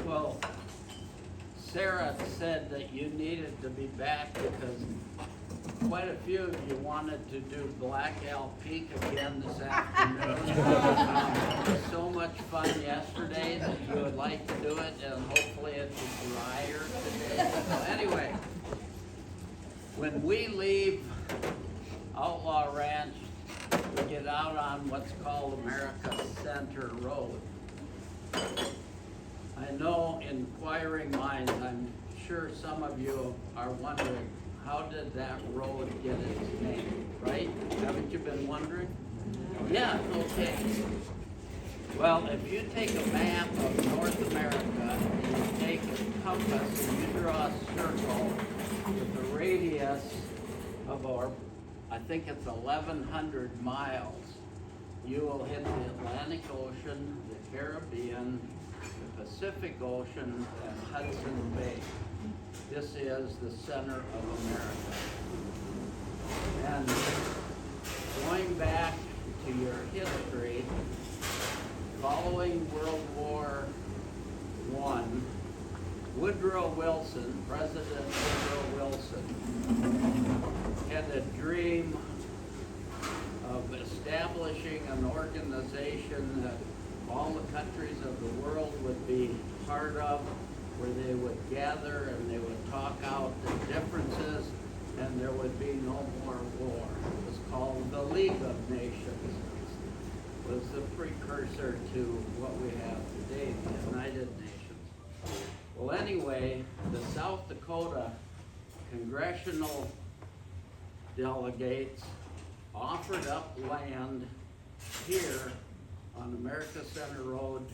Well, Sarah said that you needed to be back because quite a few of you wanted to do Black Elk Peak again this afternoon. It was so much fun yesterday that you would like to do it, and hopefully it's drier today. So anyway, when we leave Outlaw Ranch, we get out on what's called America Center Road. I know inquiring minds, I'm sure some of you are wondering, how did that road get its name, right? Haven't you been wondering? Yeah, okay. Well, if you take a map of North America, and you take a compass and you draw a circle with a radius of, I think it's 1,100 miles, you will hit the Atlantic Ocean, the Caribbean, the Pacific Ocean, and Hudson Bay. This is the center of America. And going back to your history, following World War I, Woodrow Wilson, President Woodrow Wilson, had a dream of establishing an organization that all the countries of the world would be part of, where they would gather and they would talk out the differences, and there would be no more war. It was called the League of Nations. It was the precursor to what we have today, the United Nations. Well, anyway, the South Dakota congressional delegates offered up land here on America Center Road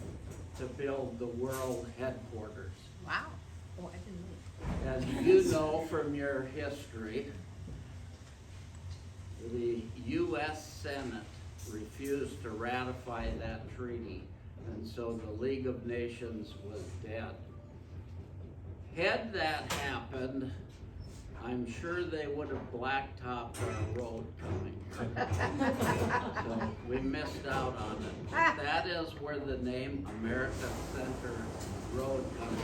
to build the world headquarters. Wow. Oh, I didn't know. And you know from your history, the U.S. Senate refused to ratify that treaty, and so the League of Nations was dead. Had that happened, I'm sure they would have blacktopped our road coming. So we missed out on it. That is where the name America Center Road comes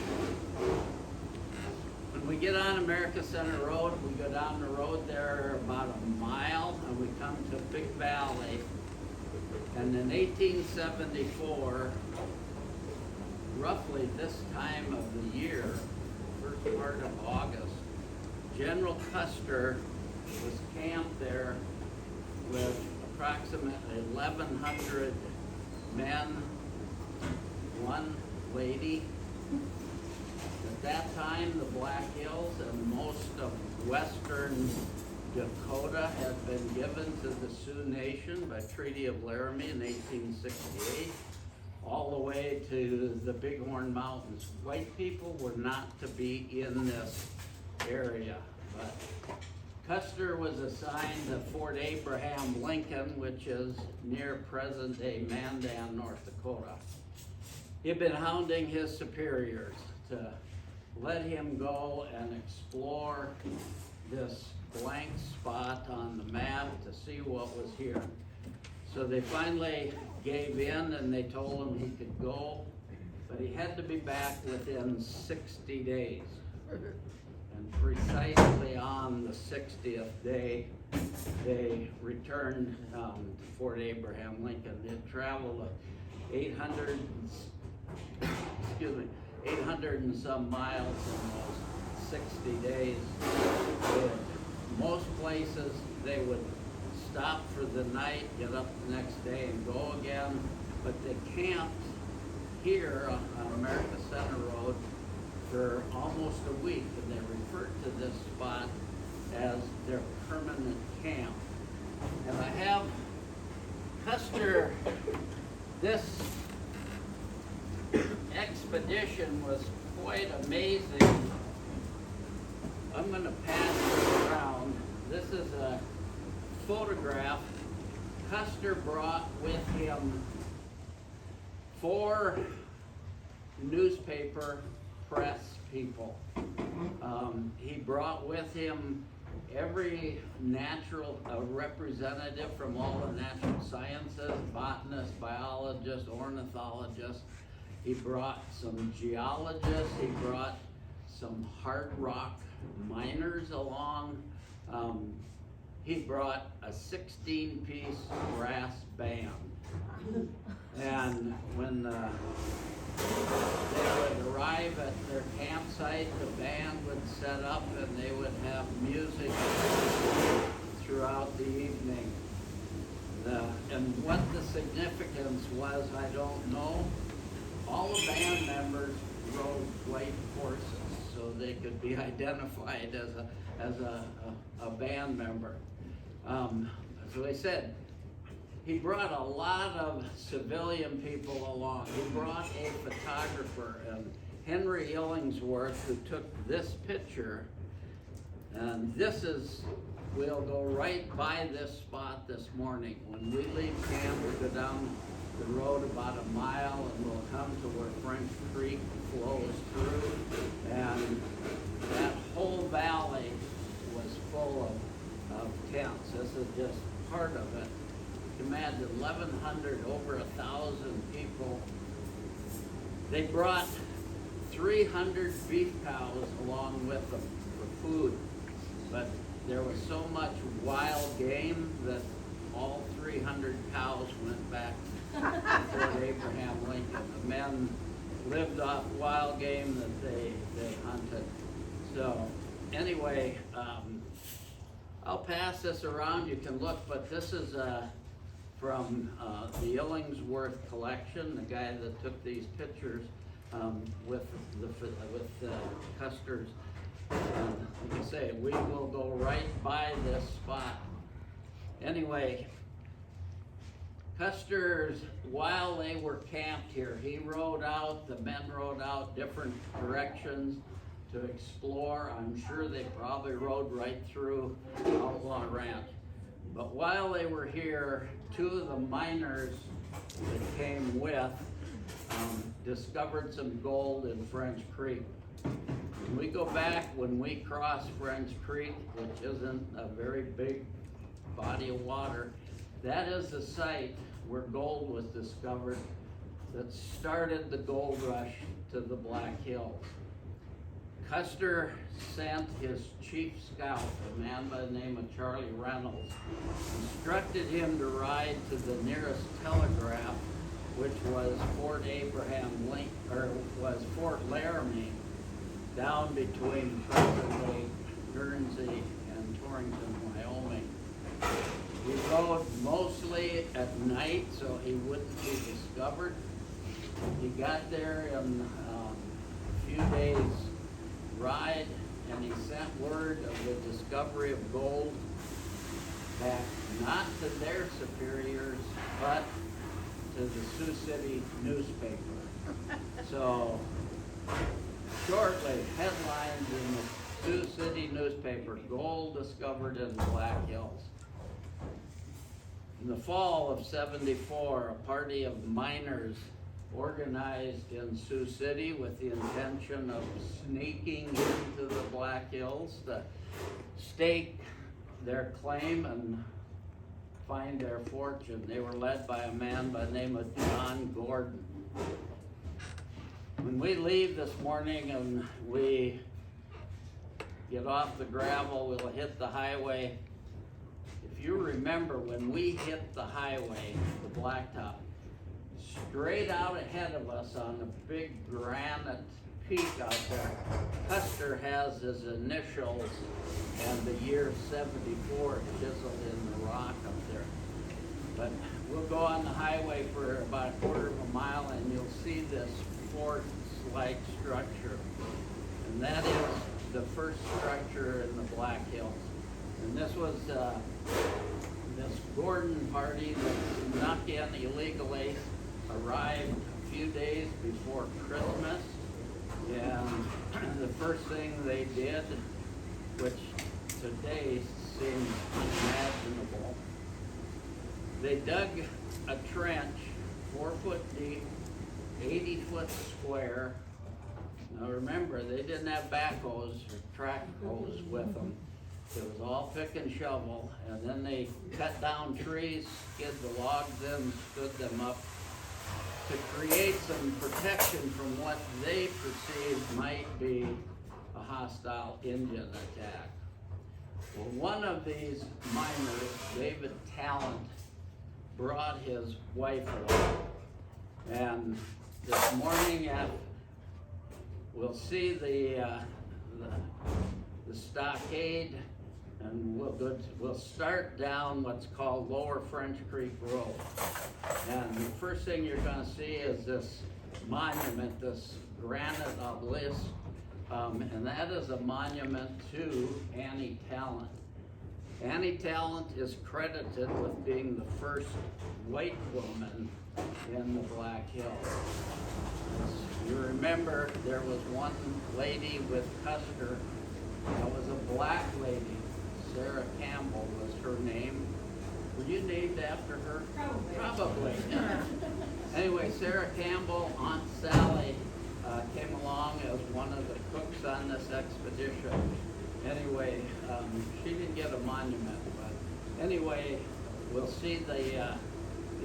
from. When we get on America Center Road, we go down the road there about a mile, and we come to a big valley. And in 1874, roughly this time of the year, first part of August, General Custer was camped there with approximately 1,100 men, one lady. At that time, the Black Hills and most of western Dakota had been given to the Sioux Nation by Treaty of Laramie in 1868, all the way to the Bighorn Mountains. White people were not to be in this area, but Custer was assigned to Fort Abraham Lincoln, which is near present-day Mandan, North Dakota. He'd been hounding his superiors to let him go and explore this blank spot on the map to see what was here. So they finally gave in and they told him he could go, but he had to be back within 60 days. And precisely on the 60th day, they returned to Fort Abraham Lincoln. They had traveled 800 and some miles in those 60 days. In most places, they would stop for the night, get up the next day and go again, but they camped here on America Center Road for almost a week, and they referred to this spot as their permanent camp. And I have Custer, this expedition was quite amazing. I'm going to pass it around. This is a photograph. Custer brought with him 4 newspaper press people. He brought with him every natural representative from all the natural sciences, botanists, biologists, ornithologists. He brought some geologists, he brought some hard rock miners along. He brought a 16-piece brass band. And when they would arrive at their campsite, the band would set up and they would have music throughout the evening. And what the significance was, I don't know. All the band members rode white horses so they could be identified as a band member. So he said, he brought a lot of civilian people along. He brought a photographer, and Henry Illingsworth, who took this picture. And this is, we'll go right by this spot this morning. When we leave camp, we go down the road about a mile and we'll come to where French Creek flows through. And that whole valley was full of tents. This is just part of it. Imagine 1,100, over 1,000 people. They brought 300 beef cows along with them for food, but there was so much wild game that all 300 cows went back to Fort Abraham Lincoln. The men lived off wild game that they hunted. So anyway, I'll pass this around. You can look, but this is from the Illingsworth collection, the guy that took these pictures with Custer's. Like I say, we will go right by this spot. Anyway, Custer's, while they were camped here, he rode out, the men rode out different directions to explore. I'm sure they probably rode right through Outlaw Ranch. But while they were here, two of the miners that came with discovered some gold in French Creek. When we go back, when we cross French Creek, which isn't a very big body of water, that is the site where gold was discovered that started the gold rush to the Black Hills. Custer sent his chief scout, a man by the name of Charlie Reynolds, instructed him to ride to the nearest telegraph, which was Fort Abraham Lincoln, or was Fort Laramie, down between present-day Guernsey and Torrington, Wyoming. He rode mostly at night so he wouldn't be discovered. He got there in a few days' ride, and he sent word of the discovery of gold back not to their superiors, but to the Sioux City newspaper. So shortly, headlines in the Sioux City newspaper, gold discovered in the Black Hills. In the fall of '74, a party of miners organized in Sioux City with the intention of sneaking into the Black Hills to stake their claim and find their fortune. They were led by a man by the name of John Gordon. When we leave this morning and we get off the gravel, we'll hit the highway. If you remember, when we hit the highway, the blacktop, straight out ahead of us on a big granite peak out there, Custer has his initials and the year 74 chiseled in the rock up there. But we'll go on the highway for about a quarter of a mile and you'll see this fort-like structure. And that is the first structure in the Black Hills. And this was this Gordon party that snuck in illegally, arrived a few days before Christmas, and the first thing they did, which today seems unimaginable, they dug a trench 4 foot deep, 80 foot square. Now remember, they didn't have backhoes or track hoes with them. It was all pick and shovel, and then they cut down trees, skid the logs in, stood them up, to create some protection from what they perceived might be a hostile Indian attack. Well, one of these miners, David Talent, brought his wife along. And this morning we'll see the stockade, and we'll start down what's called Lower French Creek Road. And the first thing you're gonna see is this monument, this granite obelisk, and that is a monument to Annie Talent. Annie Talent is credited with being the first white woman in the Black Hills. As you remember, there was one lady with Custer that was a black lady. Sarah Campbell was her name. Were you named after her? Probably. Yeah. Anyway, Sarah Campbell, Aunt Sally, came along as one of the cooks on this expedition. Anyway, she didn't get a monument, but anyway, we'll see the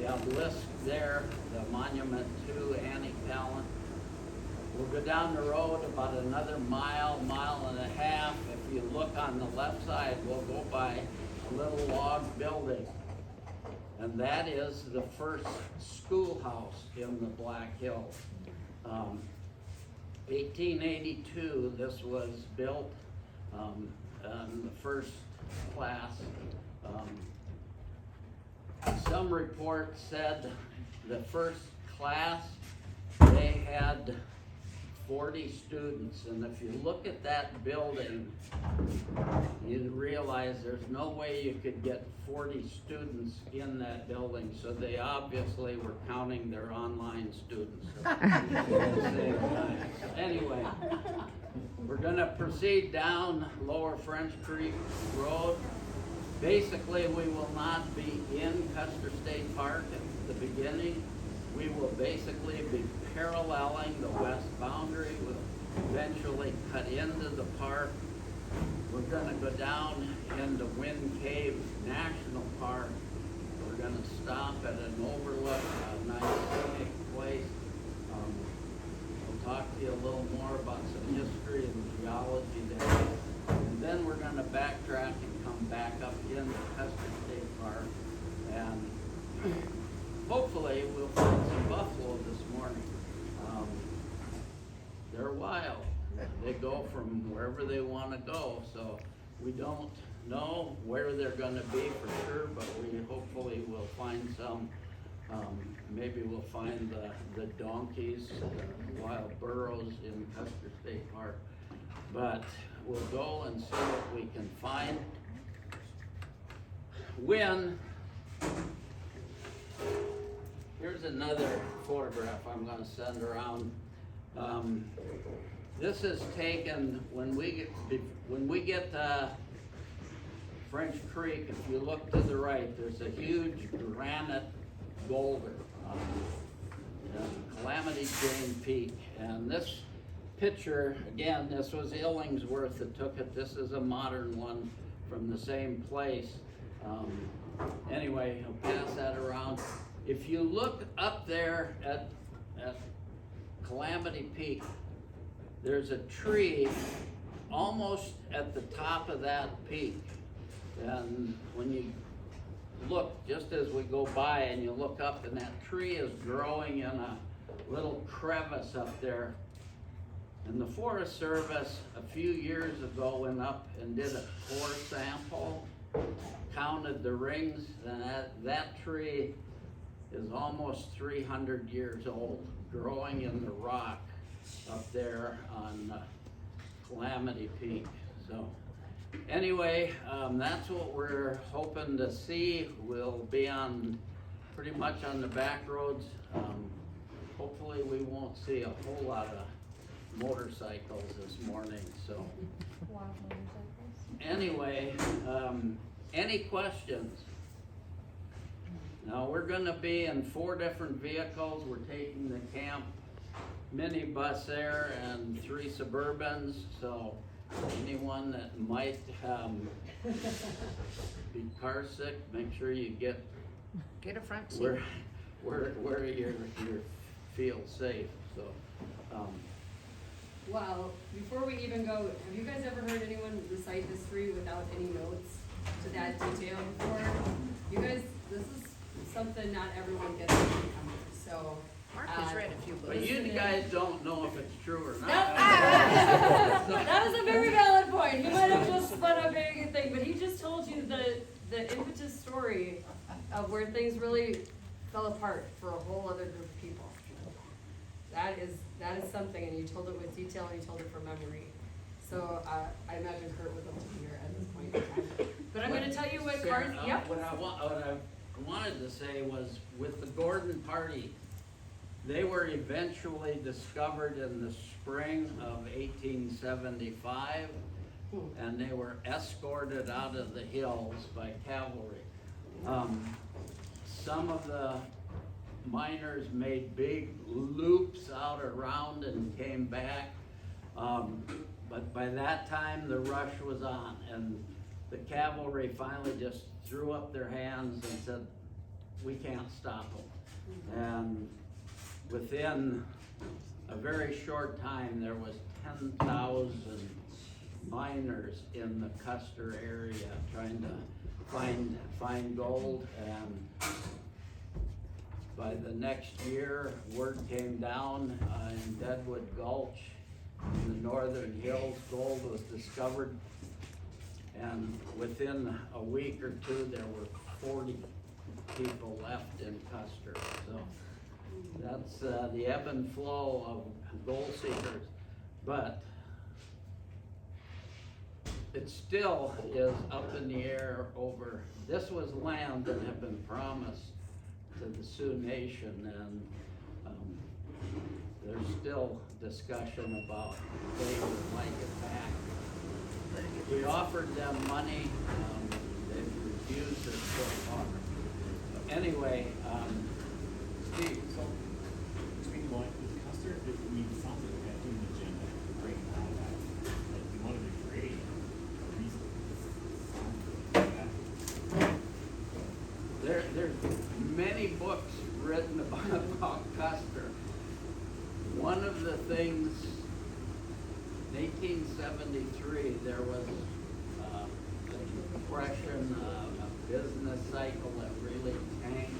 obelisk there, the monument to Annie Talent. We'll go down the road about another mile and a half. If you look on the left side, we'll go by a little log building. And that is the first schoolhouse in the Black Hills. 1882, this was built, the first class. Some reports said the first class, they had 40 students, and if you look at that building, you realize there's no way you could get 40 students in that building, so they obviously were counting their online students at the same time. So anyway, we're gonna proceed down Lower French Creek Road. Basically, we will not be in Custer State Park at the beginning. We will basically be paralleling the west boundary. We'll eventually cut into the park. We're gonna go down into Wind Cave National Park. We're gonna stop at an overlook, a nice scenic place. We'll talk to you a little more about some history and geology there. And then we're gonna backtrack and come back up into Custer State Park. And hopefully we'll find some buffalo this morning. They're wild. They go from wherever they want to go, so we don't know where they're going to be for sure, but we hopefully will find some. Maybe we'll find the donkeys, the wild burros in Custer State Park. But we'll go and see what we can find. Here's another photograph I'm going to send around. This is taken when we get to French Creek. If you look to the right, there's a huge granite boulder on Calamity Jane Peak. And this picture, again, this was Illingsworth that took it. This is a modern one from the same place. Anyway, I'll pass that around. If you look up there at Calamity Peak, there's a tree almost at the top of that peak. And when you look, just as we go by and you look up, and that tree is growing in a little crevice up there. And the Forest Service a few years ago went up and did a core sample, counted the rings, and that tree is almost 300 years old, growing in the rock up there on Calamity Peak. So anyway, that's what we're hoping to see. We'll be on pretty much on the back roads. Hopefully we won't see a whole lot of motorcycles this morning. So anyway, any questions? Now we're gonna be in 4 different vehicles. We're taking the camp minibus there and 3 Suburbans. So anyone that might be car sick, make sure you get a front seat. where your feel safe, so, Well, before we even go, have you guys ever heard anyone recite history without any notes to that detail before? You guys, this is something not everyone gets to encounter, so. Mark has read a few books. but you guys don't know if it's true or not. That is a very valid point. He might have just spun up anything, thing, but he just told you the impetus story of where things really fell apart for a whole other group of people. That is something, and you told it with detail, and you told it from memory. So, I imagine Kurt would love to be here at this point in time. But I'm gonna tell you what Sarah, cards, yep. What I wanted to say was, with the Gordon party, they were eventually discovered in the spring of 1875, and they were escorted out of the hills by cavalry. Some of the miners made big loops out around and came back, but by that time the rush was on, and the cavalry finally just threw up their hands and said, we can't stop them. And within a very short time, there was 10,000 miners in the Custer area trying to find gold, and by the next year, word came down in Deadwood Gulch in the northern hills, gold was discovered, and within a week or two, there were 40 people left in Custer. So that's the ebb and flow of gold seekers, but it still is up in the air over, this was land that had been promised to the Sioux Nation, and there's still discussion about they would like it back. We offered them money, they've refused it so far. Anyway, Steve. So, between going with Custer, I mean, it sounds like we have an agenda to bring it out of that. Like, we wanted to create a reason. There's many books written about Custer. One of the things, in 1873, there was a depression, a business cycle that really tanked.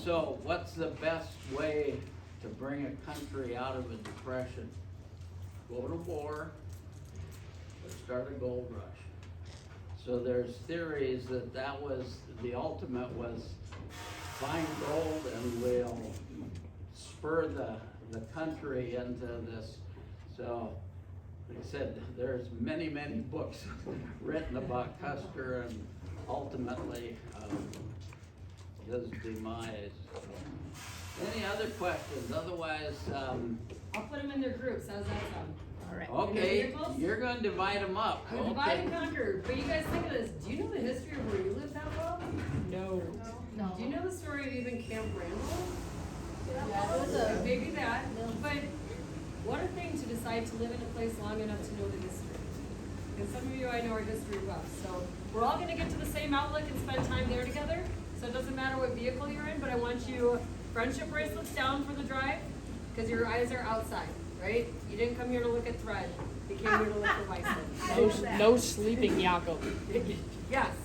So what's the best way to bring a country out of a depression? Go to war or start a gold rush. So there's theories that was, the ultimate was find gold and we'll spur the country into this. So like I said, there's many books written about Custer and ultimately his demise. Any other questions? Otherwise, I'll put them in their groups, how's that sound? All right. okay, you're gonna divide them up. We divide and conquer, but you guys think of this, do you know the history of where you live that well? No. Do you know the story of even Camp Randall? Yeah, it was a- Maybe that, but what a thing to decide to live in a place long enough to know the history. And some of you I know are history buffs, so we're all gonna get to the same outlook and spend time there together. So it doesn't matter what vehicle you're in, but I want you, friendship bracelets down for the drive, because your eyes are outside, right? You didn't come here to look at thread, you came here to look for bison. No sleeping Yaakov. Yes,